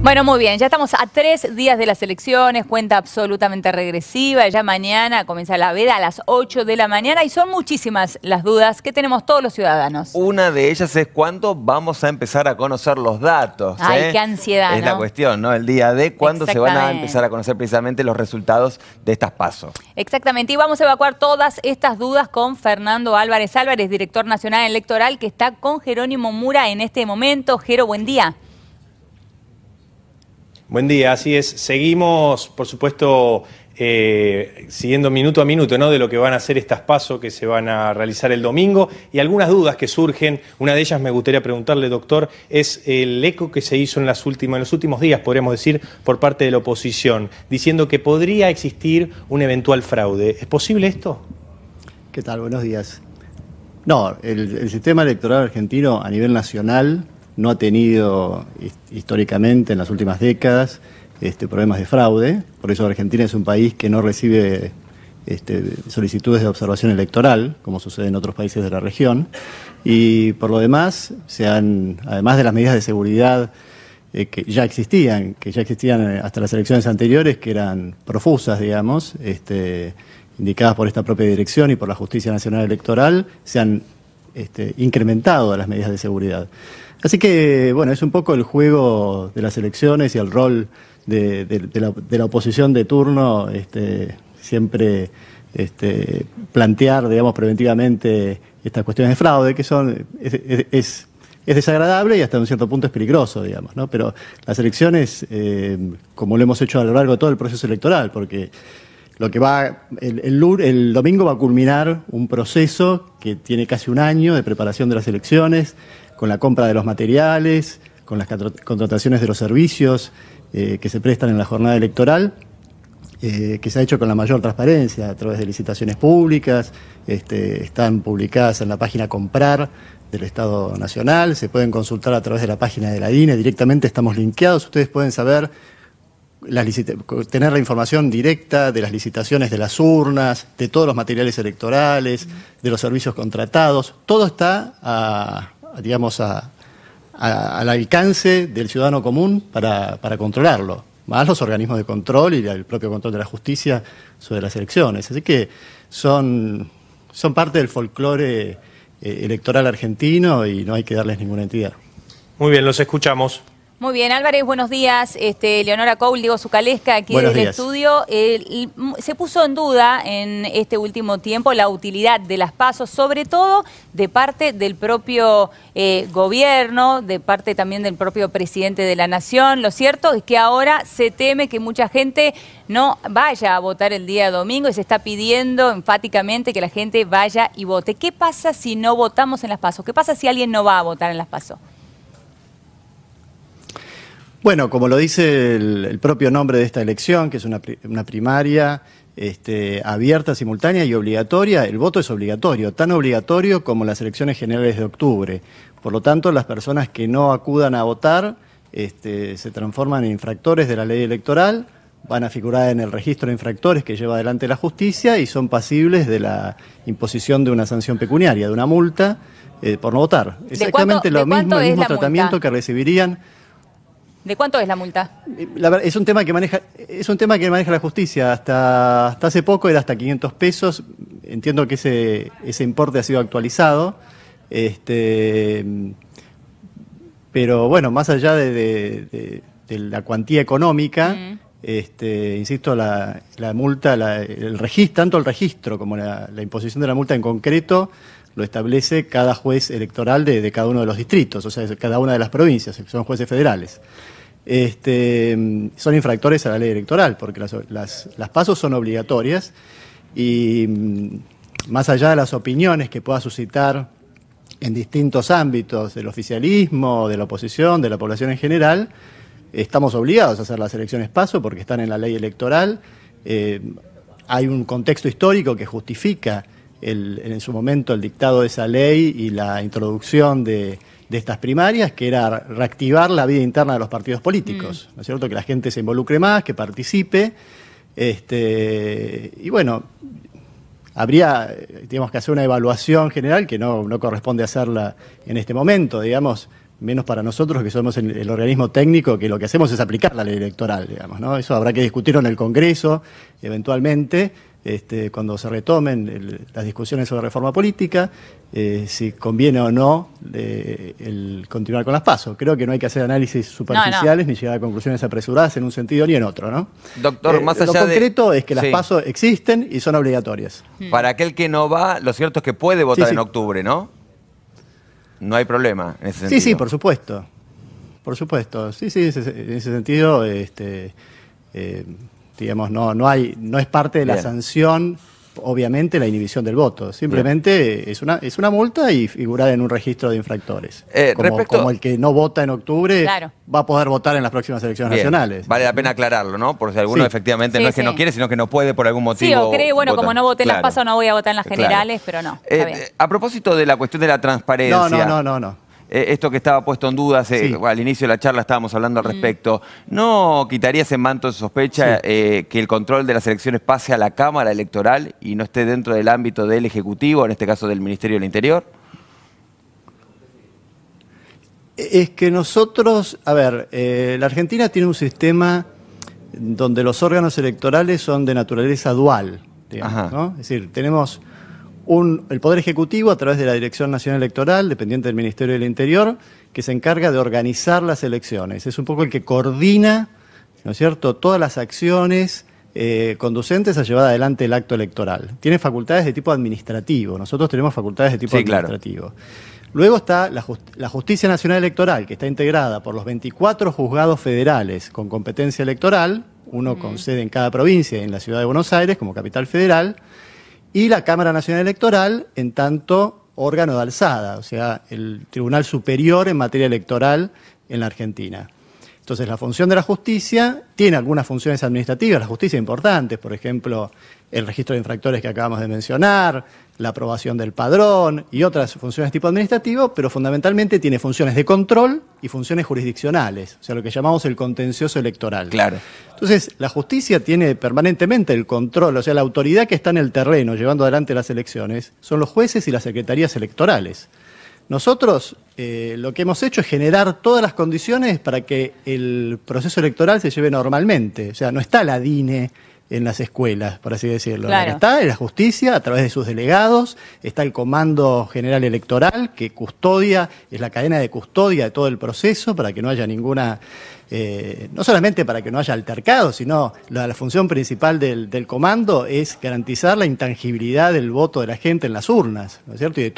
Bueno, muy bien, ya estamos a 3 días de las elecciones, cuenta absolutamente regresiva, ya mañana comienza la veda a las 8 de la mañana y son muchísimas las dudas que tenemos todos los ciudadanos. Una de ellas es cuándo vamos a empezar a conocer los datos. Ay, qué ansiedad, Es ¿no? la cuestión, ¿no? El día de cuándo se van a empezar a conocer precisamente los resultados de estas PASO. Exactamente, y vamos a evacuar todas estas dudas con Fernando Álvarez Álvarez, director nacional electoral, que está con Jerónimo Mura en este momento. Jero, buen día. Buen día, así es. Seguimos, por supuesto, siguiendo minuto a minuto, ¿no?, de lo que van a ser estas PASO que se van a realizar el domingo y algunas dudas que surgen. Una de ellas me gustaría preguntarle, doctor, es el eco que se hizo en los últimos días, podríamos decir, por parte de la oposición, diciendo que podría existir un eventual fraude. ¿Es posible esto? ¿Qué tal? Buenos días. No, el sistema electoral argentino a nivel nacional no ha tenido históricamente en las últimas décadas problemas de fraude. Por eso Argentina es un país que no recibe solicitudes de observación electoral, como sucede en otros países de la región. Y por lo demás, además de las medidas de seguridad que ya existían hasta las elecciones anteriores, que eran profusas, digamos, indicadas por esta propia dirección y por la Justicia Nacional Electoral, se han incrementado las medidas de seguridad. Así que, bueno, es un poco el juego de las elecciones y el rol de la oposición de turno, siempre plantear, digamos, preventivamente estas cuestiones de fraude, que es desagradable y hasta un cierto punto es peligroso, digamos, ¿no? Pero las elecciones, como lo hemos hecho a lo largo de todo el proceso electoral, porque lo que el domingo va a culminar un proceso que tiene casi un año de preparación de las elecciones, con la compra de los materiales, con las contrataciones de los servicios que se prestan en la jornada electoral, que se ha hecho con la mayor transparencia a través de licitaciones públicas, están publicadas en la página Comprar del Estado Nacional, se pueden consultar a través de la página de la DINE, directamente estamos linkeados, ustedes pueden saber, tener la información directa de las licitaciones de las urnas, de todos los materiales electorales, de los servicios contratados, todo está al alcance del ciudadano común para controlarlo, más los organismos de control y el propio control de la justicia sobre las elecciones. Así que son parte del folclore electoral argentino y no hay que darles ninguna entidad. Muy bien, los escuchamos. Muy bien, Álvarez, buenos días. Leonora Coul, Diego Zucalesca, aquí del estudio. Se puso en duda en este último tiempo la utilidad de las PASO, sobre todo de parte del propio gobierno, de parte también del propio presidente de la Nación. Lo cierto es que ahora se teme que mucha gente no vaya a votar el día domingo y se está pidiendo enfáticamente que la gente vaya y vote. ¿Qué pasa si no votamos en las PASO? ¿Qué pasa si alguien no va a votar en las PASO? Bueno, como lo dice el propio nombre de esta elección, que es una primaria abierta, simultánea y obligatoria, el voto es obligatorio, tan obligatorio como las elecciones generales de octubre. Por lo tanto, las personas que no acudan a votar se transforman en infractores de la ley electoral, van a figurar en el registro de infractores que lleva adelante la justicia y son pasibles de la imposición de una sanción pecuniaria, de una multa por no votar. Exactamente el mismo tratamiento que recibirían. ¿De cuánto es la multa? Es un tema que maneja la justicia. Hasta hace poco era hasta 500 pesos. Entiendo que ese importe ha sido actualizado. Pero bueno, más allá de la cuantía económica, insisto, la multa, tanto el registro como la imposición de la multa en concreto, lo establece cada juez electoral de cada uno de los distritos, o sea, de cada una de las provincias, que son jueces federales. Son infractores a la ley electoral, porque las PASO son obligatorias y más allá de las opiniones que pueda suscitar en distintos ámbitos del oficialismo, de la oposición, de la población en general, estamos obligados a hacer las elecciones PASO porque están en la ley electoral. Hay un contexto histórico que justifica en su momento el dictado de esa ley y la introducción de estas primarias, que era reactivar la vida interna de los partidos políticos, ¿no es cierto? Que la gente se involucre más, que participe, y bueno, habría, digamos, que hacer una evaluación general que no corresponde hacerla en este momento, digamos, menos para nosotros que somos el organismo técnico que lo que hacemos es aplicar la ley electoral, digamos, ¿no? Eso habrá que discutirlo en el Congreso, eventualmente, cuando se retomen las discusiones sobre reforma política, si conviene o no el continuar con las PASO. Creo que no hay que hacer análisis superficiales ni llegar a conclusiones apresuradas en un sentido ni en otro, ¿no? Doctor, más allá lo concreto es que las sí. PASO existen y son obligatorias. Para aquel que no va, lo cierto es que puede votar en octubre, ¿no? No hay problema en ese sentido. Sí, por supuesto. Por supuesto. Sí, en ese sentido, digamos, no es parte de la sanción, obviamente, la inhibición del voto. Simplemente es una multa y figura en un registro de infractores. Como el que no vota en octubre va a poder votar en las próximas elecciones nacionales. Vale la pena aclararlo, ¿no? Por si alguno efectivamente no es que no quiere, sino que no puede por algún motivo. Sí, o cree, bueno, votar. Como no voté en las PASO, no voy a votar en las generales, pero no. A propósito de la cuestión de la transparencia. No. Esto que estaba puesto en duda, al inicio de la charla estábamos hablando al respecto, ¿no quitaría ese manto de sospecha que el control de las elecciones pase a la Cámara Electoral y no esté dentro del ámbito del Ejecutivo, en este caso del Ministerio del Interior? Es que nosotros, la Argentina tiene un sistema donde los órganos electorales son de naturaleza dual, digamos, ¿no? Es decir, tenemos el Poder Ejecutivo a través de la Dirección Nacional Electoral, dependiente del Ministerio del Interior, que se encarga de organizar las elecciones. Es un poco el que coordina, ¿no es cierto?, todas las acciones conducentes a llevar adelante el acto electoral. Tiene facultades de tipo administrativo, nosotros tenemos facultades de tipo administrativo. Luego está la Justicia Nacional Electoral, que está integrada por los 24 juzgados federales con competencia electoral, uno con sede en cada provincia, en la Ciudad de Buenos Aires como capital federal, y la Cámara Nacional Electoral en tanto órgano de alzada, o sea, el Tribunal Superior en materia electoral en la Argentina. Entonces, la función de la justicia tiene algunas funciones administrativas, la justicia importantes, por ejemplo, el registro de infractores que acabamos de mencionar, la aprobación del padrón y otras funciones de tipo administrativo, pero fundamentalmente tiene funciones de control y funciones jurisdiccionales, o sea, lo que llamamos el contencioso electoral. Claro. Entonces, la justicia tiene permanentemente el control, o sea, la autoridad que está en el terreno llevando adelante las elecciones son los jueces y las secretarías electorales. Nosotros lo que hemos hecho es generar todas las condiciones para que el proceso electoral se lleve normalmente. O sea, no está la DINE en las escuelas, por así decirlo. Claro. La que está es la justicia a través de sus delegados, está el Comando General Electoral que custodia, es la cadena de custodia de todo el proceso para que no haya ninguna, no solamente para que no haya altercado, sino la función principal del comando es garantizar la intangibilidad del voto de la gente en las urnas, ¿no es cierto? Y de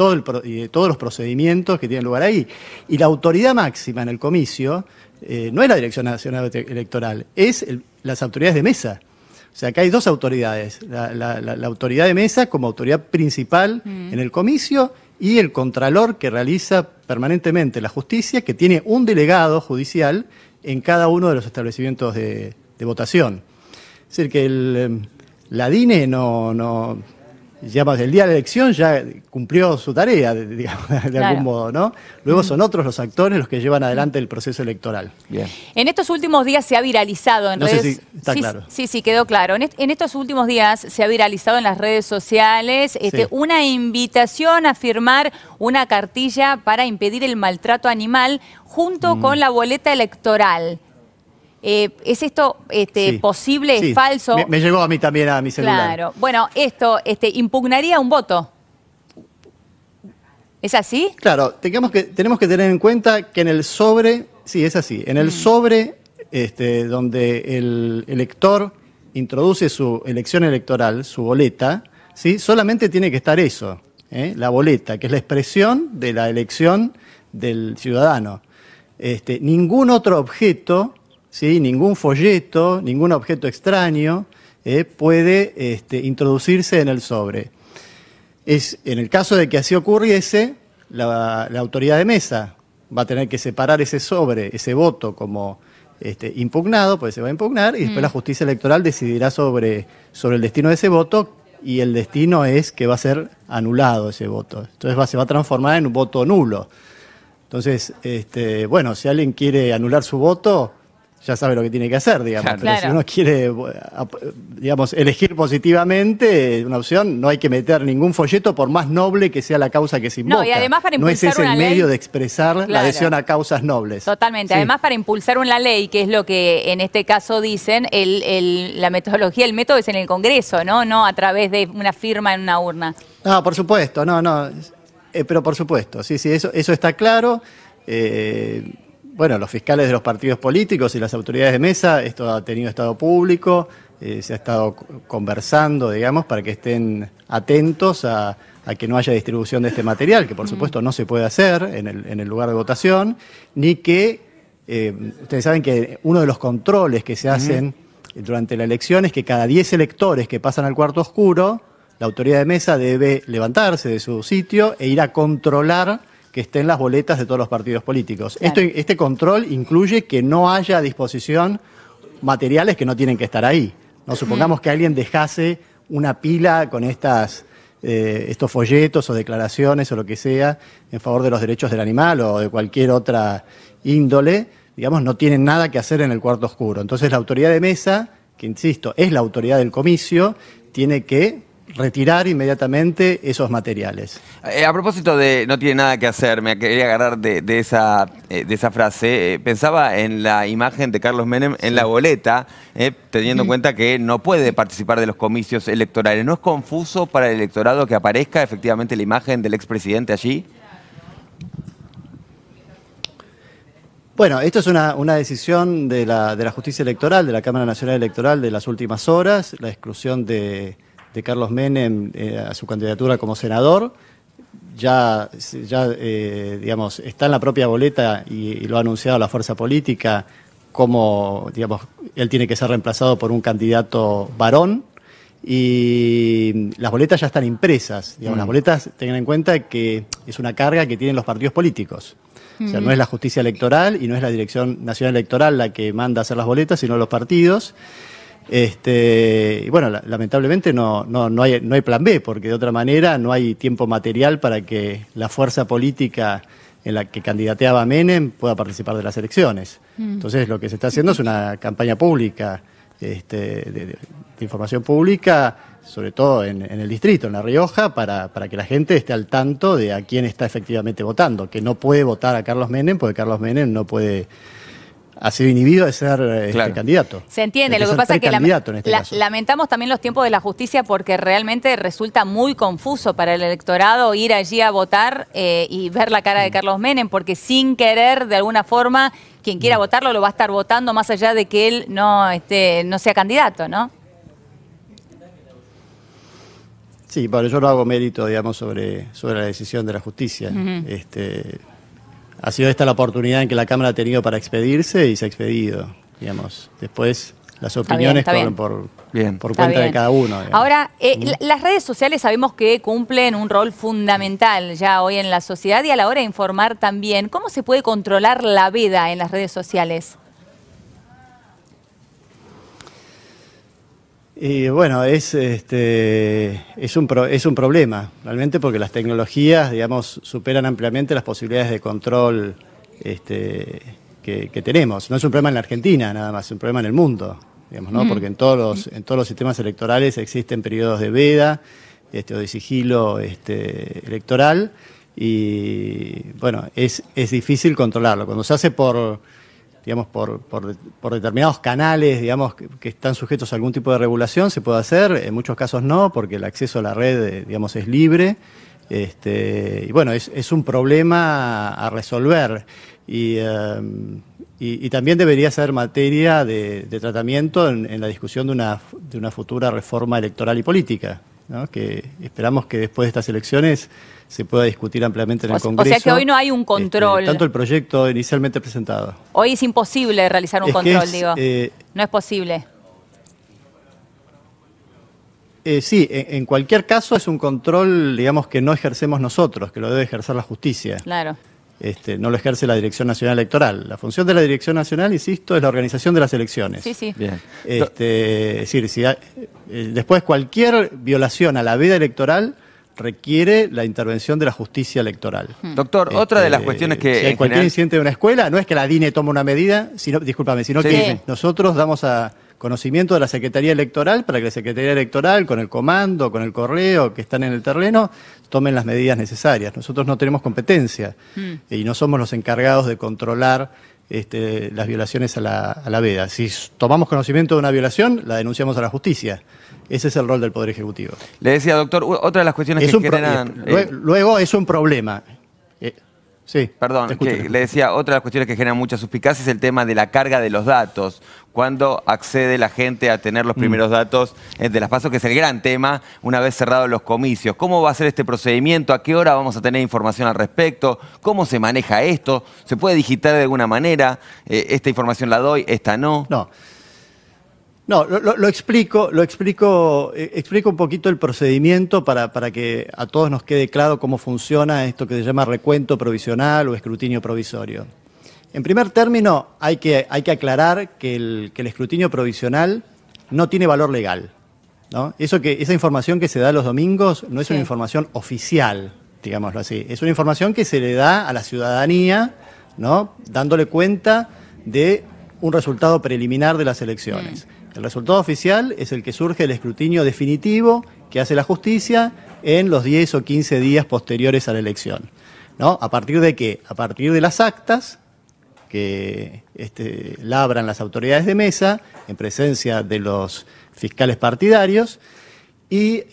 todos los procedimientos que tienen lugar ahí. Y la autoridad máxima en el comicio no es la Dirección Nacional Electoral, es las autoridades de mesa. O sea, acá hay dos autoridades, la autoridad de mesa como autoridad principal en el comicio y el contralor que realiza permanentemente la justicia, que tiene un delegado judicial en cada uno de los establecimientos de votación. Es decir, que la DINE digamos, el día de la elección ya cumplió su tarea, digamos, de algún modo, ¿no? Luego son otros los actores los que llevan adelante el proceso electoral. Bien. En estos últimos días se ha viralizado en redes... No sé si está claro. Sí, quedó claro. En estos últimos días se ha viralizado en las redes sociales una invitación a firmar una cartilla para impedir el maltrato animal junto con la boleta electoral. ¿Es esto posible? ¿Es falso? Me llegó a mí también a mi celular. Claro. Bueno, esto impugnaría un voto. ¿Es así? Claro, tenemos que tener en cuenta que en el sobre, sí, es así, en el sobre donde el elector introduce su elección electoral, su boleta, ¿sí? Solamente tiene que estar eso, la boleta, que es la expresión de la elección del ciudadano. Ningún otro objeto... ¿sí? Ningún folleto, ningún objeto extraño puede introducirse en el sobre. En el caso de que así ocurriese, la autoridad de mesa va a tener que separar ese sobre, ese voto como impugnado, pues se va a impugnar, y después la justicia electoral decidirá sobre el destino de ese voto, y el destino es que va a ser anulado ese voto. Entonces se va a transformar en un voto nulo. Entonces, bueno, si alguien quiere anular su voto, ya sabe lo que tiene que hacer, digamos. Claro. Pero si uno quiere, digamos, elegir positivamente una opción, no hay que meter ningún folleto por más noble que sea la causa que se invoca. No, y además para impulsar no es ese una el medio ley, de expresar la adhesión a causas nobles. Totalmente. Sí. Además, para impulsar una ley, que es lo que en este caso dicen, la metodología, el método es en el Congreso, ¿no? No a través de una firma en una urna. No, por supuesto, no. Pero por supuesto, sí, eso está claro. Bueno, los fiscales de los partidos políticos y las autoridades de mesa, esto ha tenido estado público, se ha estado conversando, digamos, para que estén atentos a que no haya distribución de este material, que por supuesto no se puede hacer en el lugar de votación, ni que, ustedes saben que uno de los controles que se hacen durante la elección es que cada 10 electores que pasan al cuarto oscuro, la autoridad de mesa debe levantarse de su sitio e ir a controlar que estén las boletas de todos los partidos políticos. Claro. Este control incluye que no haya a disposición materiales que no tienen que estar ahí. No supongamos que alguien dejase una pila con estos folletos o declaraciones o lo que sea en favor de los derechos del animal o de cualquier otra índole, digamos, no tienen nada que hacer en el cuarto oscuro. Entonces la autoridad de mesa, que insisto, es la autoridad del comicio, tiene que retirar inmediatamente esos materiales. A propósito de no tiene nada que hacer, me quería agarrar de esa frase. Pensaba en la imagen de Carlos Menem en la boleta, teniendo en cuenta que no puede participar de los comicios electorales. ¿No es confuso para el electorado que aparezca efectivamente la imagen del expresidente allí? Bueno, esto es una decisión de la Justicia Electoral, de la Cámara Nacional Electoral de las últimas horas, la exclusión de Carlos Menem a su candidatura como senador. Ya digamos, está en la propia boleta y lo ha anunciado la fuerza política como, digamos, él tiene que ser reemplazado por un candidato varón y las boletas ya están impresas. Digamos, las boletas, tengan en cuenta que es una carga que tienen los partidos políticos. O sea, no es la Justicia Electoral y no es la Dirección Nacional Electoral la que manda a hacer las boletas, sino los partidos. Y bueno, lamentablemente no hay plan B, porque de otra manera no hay tiempo material para que la fuerza política en la que candidateaba Menem pueda participar de las elecciones. Entonces lo que se está haciendo es una campaña pública, de información pública, sobre todo en el distrito, en La Rioja, para que la gente esté al tanto de a quién está efectivamente votando, que no puede votar a Carlos Menem, porque Carlos Menem no puede... ha sido inhibido de ser candidato. Se entiende, lo que pasa es que lamentamos también los tiempos de la justicia porque realmente resulta muy confuso para el electorado ir allí a votar y ver la cara de Carlos Menem, porque sin querer, de alguna forma, quien quiera votarlo lo va a estar votando más allá de que él no sea candidato, ¿no? Sí, bueno, yo no hago mérito, digamos, sobre la decisión de la justicia. Ha sido esta la oportunidad en que la Cámara ha tenido para expedirse y se ha expedido, digamos. Después las opiniones corren por cuenta de cada uno. Digamos. Ahora, las redes sociales sabemos que cumplen un rol fundamental ya hoy en la sociedad y a la hora de informar también. ¿Cómo se puede controlar la veda en las redes sociales? Y bueno, es un problema, realmente, porque las tecnologías, digamos, superan ampliamente las posibilidades de control que tenemos. No es un problema en la Argentina nada más, es un problema en el mundo, digamos, ¿no? Porque en todos los sistemas electorales existen periodos de veda o de sigilo electoral y, bueno, es difícil controlarlo. Cuando se hace por determinados canales, digamos, que están sujetos a algún tipo de regulación, se puede hacer, en muchos casos no, porque el acceso a la red, digamos, es libre, y bueno, es un problema a resolver, y también debería ser materia de tratamiento en la discusión de una futura reforma electoral y política, ¿no? Que esperamos que después de estas elecciones se pueda discutir ampliamente en el Congreso. O sea que hoy no hay un control. Tanto el proyecto inicialmente presentado. Hoy es imposible realizar un control, digo. No es posible. Sí, en cualquier caso es un control, digamos, que no ejercemos nosotros, que lo debe ejercer la justicia. Claro. No lo ejerce la Dirección Nacional Electoral. La función de la Dirección Nacional, insisto, es la organización de las elecciones. Sí, sí. Bien. Es decir, después cualquier violación a la veda electoral requiere la intervención de la justicia electoral. Doctor, otra de las cuestiones que... Si hay cualquier incidente de una escuela, no es que la DINE tome una medida, sino que nosotros damos a conocimiento de la Secretaría Electoral para que la Secretaría Electoral, con el comando, con el correo que están en el terreno, tomen las medidas necesarias. Nosotros no tenemos competencia y no somos los encargados de controlar las violaciones a la veda. Si tomamos conocimiento de una violación, la denunciamos a la justicia. Ese es el rol del Poder Ejecutivo. Le decía, doctor, otra de las cuestiones que generan... Luego es un problema. Sí, perdón, le decía, otra de las cuestiones que generan mucha suspicacia es el tema de la carga de los datos. ¿Cuándo accede la gente a tener los primeros datos de las PASO? Que es el gran tema una vez cerrados los comicios. ¿Cómo va a ser este procedimiento? ¿A qué hora vamos a tener información al respecto? ¿Cómo se maneja esto? ¿Se puede digitar de alguna manera? ¿Esta información la doy, esta no? No, lo explico un poquito el procedimiento para que a todos nos quede claro cómo funciona esto que se llama recuento provisional o escrutinio provisorio. En primer término, hay que aclarar que el escrutinio provisional no tiene valor legal, ¿no? Esa información que se da los domingos no es una información oficial, digámoslo así. Es una información que se le da a la ciudadanía, ¿no? Dándole cuenta de un resultado preliminar de las elecciones. El resultado oficial es el que surge del escrutinio definitivo que hace la justicia en los 10 o 15 días posteriores a la elección, ¿no? ¿A partir de qué? A partir de las actas que labran las autoridades de mesa en presencia de los fiscales partidarios y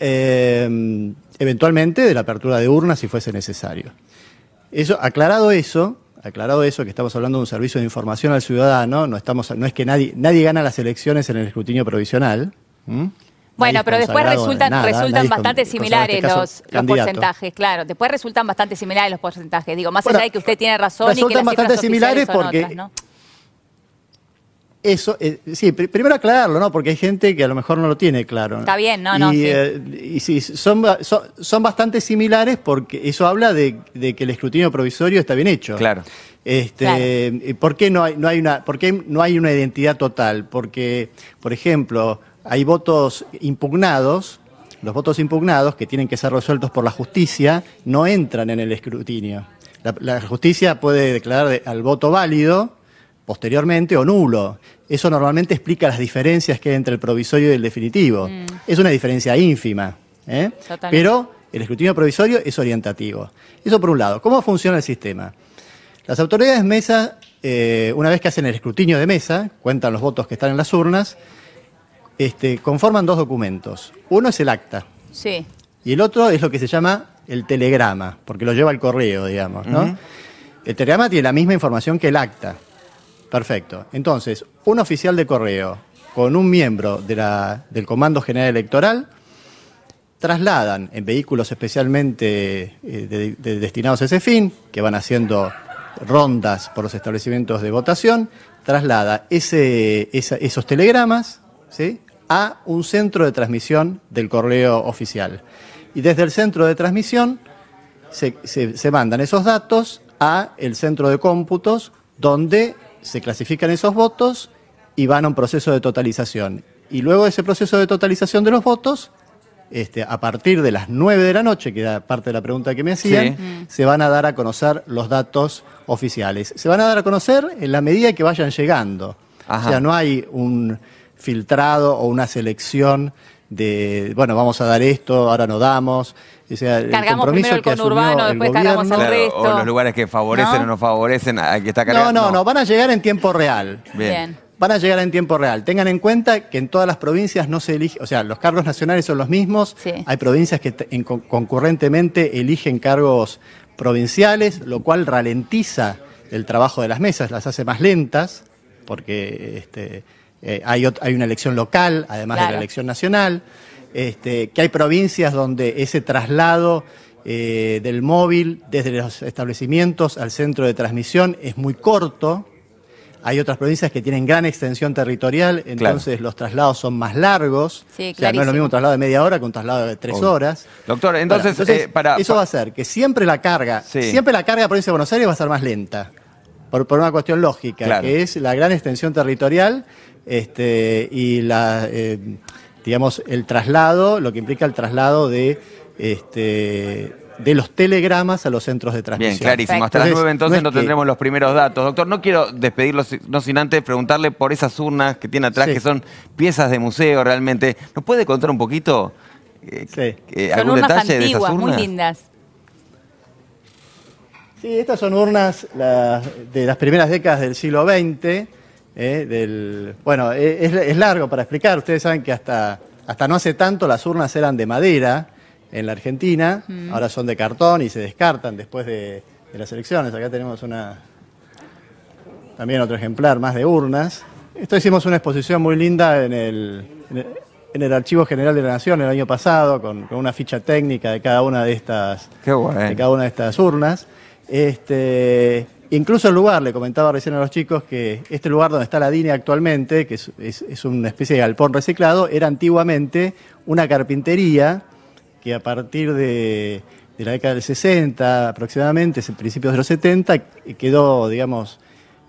eventualmente de la apertura de urnas si fuese necesario. Aclarado eso, que estamos hablando de un servicio de información al ciudadano, no es que nadie gana las elecciones en el escrutinio provisional. Bueno, pero después resultan bastante similares los porcentajes, claro. Después resultan bastante similares los porcentajes. Digo, más allá de que usted tiene razón y que las cifras bastante similares porque otras, ¿no? Eso, sí, primero aclararlo, ¿no? Porque hay gente que a lo mejor no lo tiene claro. Está bien, y sí, son bastante similares porque eso habla de que el escrutinio provisorio está bien hecho. Claro. ¿Por qué no hay una identidad total? Porque, por ejemplo, hay votos impugnados. Los votos impugnados, que tienen que ser resueltos por la justicia, no entran en el escrutinio. La justicia puede declarar al voto válido posteriormente o nulo. Eso normalmente explica las diferencias que hay entre el provisorio y el definitivo. Es una diferencia ínfima, pero el escrutinio provisorio es orientativo. Eso por un lado. ¿Cómo funciona el sistema? Las autoridades de mesa, una vez que hacen el escrutinio de mesa, cuentan los votos que están en las urnas, conforman dos documentos. Uno es el acta. Sí. Y el otro es lo que se llama el telegrama, porque lo lleva el correo, digamos, ¿no? El telegrama tiene la misma información que el acta. Perfecto. Entonces, un oficial de correo con un miembro del Comando General Electoral trasladan en vehículos especialmente destinados a ese fin, que van haciendo rondas por los establecimientos de votación, traslada esos telegramas, ¿sí?, a un centro de transmisión del correo oficial. Y desde el centro de transmisión se mandan esos datos a el centro de cómputos, donde se clasifican esos votos y van a un proceso de totalización. Y luego de ese proceso de totalización de los votos, a partir de las 9 de la noche, que era parte de la pregunta que me hacían, se van a dar a conocer los datos oficiales. Se van a dar a conocer en la medida que vayan llegando. Ajá. O sea, no hay un filtrado o una selección de, bueno, vamos a dar esto, ahora no damos. O sea, cargamos primero el conurbano, después cargamos el resto. O los lugares que favorecen o no favorecen, aquí está cargando. No, van a llegar en tiempo real. Bien. Van a llegar en tiempo real. Tengan en cuenta que en todas las provincias no se elige, o sea, los cargos nacionales son los mismos. Sí. Hay provincias que concurrentemente eligen cargos provinciales, lo cual ralentiza el trabajo de las mesas, las hace más lentas, porque hay una elección local, además de la elección nacional. Que hay provincias donde ese traslado del móvil desde los establecimientos al centro de transmisión es muy corto. Hay otras provincias que tienen gran extensión territorial, entonces los traslados son más largos. Sí, o sea, no es lo mismo un traslado de media hora que un traslado de 3 horas. Doctor, entonces eso va a hacer que siempre la carga de la provincia de Buenos Aires va a ser más lenta, por una cuestión lógica, que es la gran extensión territorial y digamos, el traslado, lo que implica el traslado de de los telegramas a los centros de transmisión. Bien, clarísimo. Hasta las 9 entonces no tendremos los primeros datos. Doctor, no quiero despedirlo, no sin antes preguntarle por esas urnas que tiene atrás, que son piezas de museo realmente. ¿Nos puede contar un poquito algún detalle antiguas, de esas urnas? Muy lindas. Sí, estas son urnas de las primeras décadas del siglo XX. Bueno, es largo para explicar. Ustedes saben que hasta no hace tanto las urnas eran de madera en la Argentina. Ahora son de cartón y se descartan después de las elecciones. Acá tenemos también otro ejemplar más de urnas. Hicimos una exposición muy linda en el Archivo General de la Nación el año pasado, con una ficha técnica de cada una de estas, urnas. Incluso el lugar, le comentaba recién a los chicos que este lugar donde está la DINE actualmente, que es una especie de galpón reciclado, era antiguamente una carpintería que a partir de la década del 60 aproximadamente, principios de los 70, quedó, digamos,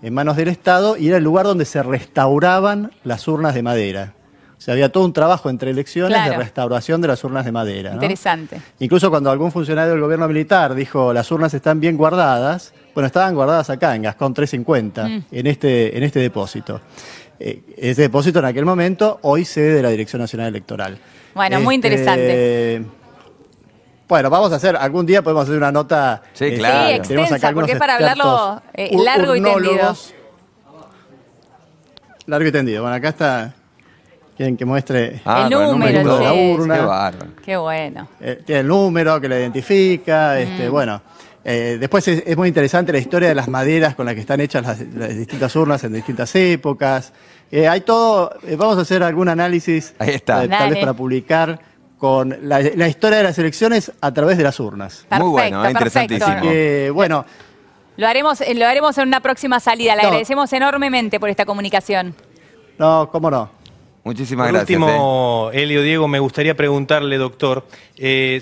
en manos del Estado y era el lugar donde se restauraban las urnas de madera. O sea, había todo un trabajo entre elecciones de restauración de las urnas de madera, ¿no? Interesante. Incluso cuando algún funcionario del gobierno militar dijo las urnas están bien guardadas, bueno, estaban guardadas acá en Gascón 350, en este depósito. Ese depósito en aquel momento, hoy sede de la Dirección Nacional Electoral. Bueno, muy interesante. Bueno, algún día podemos hacer una nota. Sí, claro. Sí, extensa, porque es para hablarlo largo y tendido. Largo y tendido. Bueno, acá está. Quieren que muestre el número de la urna. Qué bárbaro. Qué bueno. Tiene el número que la identifica. Bueno, después es muy interesante la historia de las maderas con las que están hechas las distintas urnas en distintas épocas. Hay todo. Vamos a hacer algún análisis. Ahí está. Tal vez para publicar con la historia de las elecciones a través de las urnas. Perfecto, muy bueno, interesantísimo. Bueno. Lo haremos en una próxima salida. Le agradecemos enormemente por esta comunicación. No, cómo no. Muchísimas gracias. Por último, Elio, Diego, me gustaría preguntarle, doctor,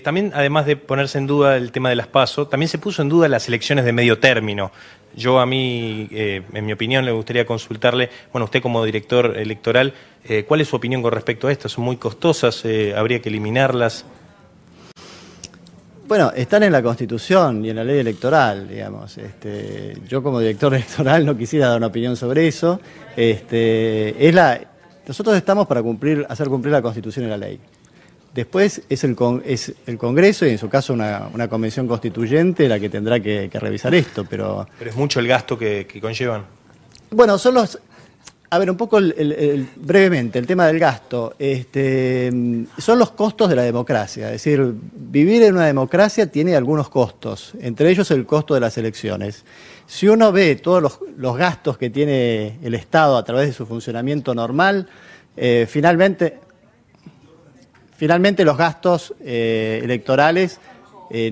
también además de ponerse en duda el tema de las PASO, también se puso en duda las elecciones de medio término. Yo a mí, en mi opinión, le gustaría consultarle, bueno, usted como director electoral, ¿cuál es su opinión con respecto a esto? ¿Son muy costosas? ¿Habría que eliminarlas? Bueno, están en la Constitución y en la ley electoral, digamos. Yo como director electoral no quisiera dar una opinión sobre eso. Nosotros estamos para hacer cumplir la Constitución y la ley. Después es el Congreso y en su caso una convención constituyente la que tendrá que revisar esto, pero es mucho el gasto que conllevan. Bueno, son los... A ver, un poco brevemente, el tema del gasto. Son los costos de la democracia. Es decir, vivir en una democracia tiene algunos costos, entre ellos el costo de las elecciones. Si uno ve todos los gastos que tiene el Estado a través de su funcionamiento normal, finalmente los gastos electorales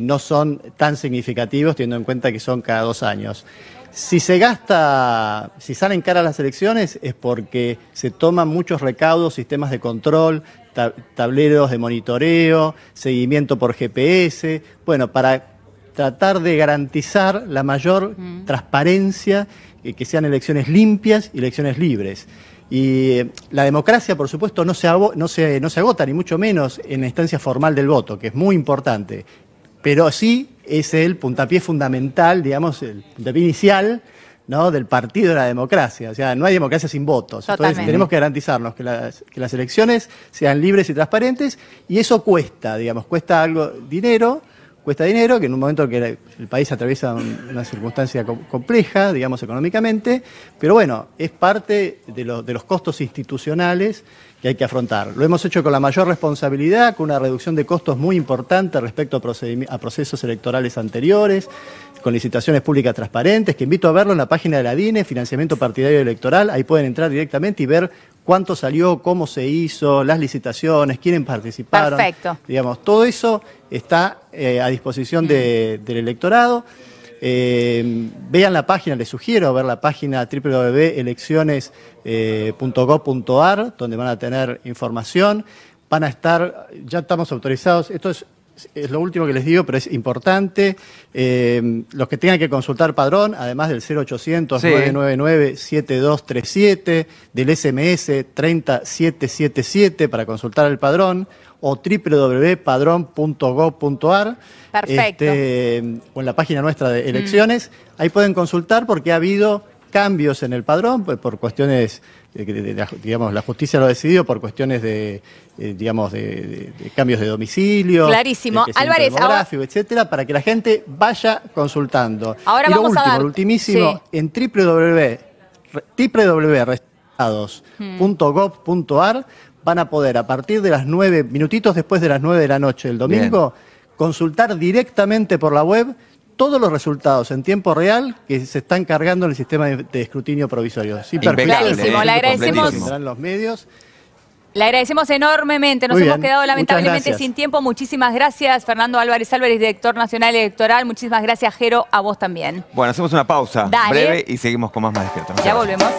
no son tan significativos, teniendo en cuenta que son cada 2 años. Si salen caras las elecciones es porque se toman muchos recaudos, sistemas de control, tableros de monitoreo, seguimiento por GPS, bueno, para tratar de garantizar la mayor transparencia, que sean elecciones limpias y elecciones libres. Y la democracia, por supuesto, no se agota, ni mucho menos en la instancia formal del voto, que es muy importante, pero sí es el puntapié fundamental, digamos, el puntapié inicial, ¿no?, del partido de la democracia. O sea, no hay democracia sin votos. Totalmente. Entonces tenemos que garantizarnos que las elecciones sean libres y transparentes, y eso cuesta, digamos, cuesta dinero, que en un momento que el país atraviesa una circunstancia compleja, digamos, económicamente, pero bueno, es parte de los costos institucionales que hay que afrontar. Lo hemos hecho con la mayor responsabilidad, con una reducción de costos muy importante respecto a procesos electorales anteriores, con licitaciones públicas transparentes, que invito a verlo en la página de la DINE, Financiamiento Partidario Electoral. Ahí pueden entrar directamente y ver cuánto salió, cómo se hizo, las licitaciones, quiénes participaron. Perfecto. Digamos, todo eso está a disposición del electorado. Vean la página, les sugiero ver la página www.elecciones.gov.ar, donde van a tener información. Ya estamos autorizados, esto es es lo último que les digo, pero es importante. Los que tengan que consultar padrón, además del 0800-999-7237, del SMS 30777 para consultar el padrón, o www.padrón.gov.ar. Perfecto. O en la página nuestra de elecciones. Ahí pueden consultar porque ha habido cambios en el padrón, pues, por cuestiones, digamos, la justicia lo ha decidido por cuestiones de cambios de domicilio. Clarísimo. Álvarez, demográfico, etcétera, para que la gente vaya consultando. Ahora y lo vamos último, a dar... lo ultimísimo, sí. en www.resultados.gov.ar van a poder, a partir de las 9, minutitos después de las 9 de la noche del domingo, consultar directamente por la web todos los resultados en tiempo real que se están cargando en el sistema de escrutinio provisorio. Sí, clarísimo, le agradecemos. Los medios. Le agradecemos enormemente, nos hemos quedado lamentablemente sin tiempo. Muchísimas gracias, Fernando Álvarez, director nacional electoral. Muchísimas gracias, Jero, a vos también. Bueno, hacemos una pausa breve y seguimos con más Despiertos. Ya volvemos.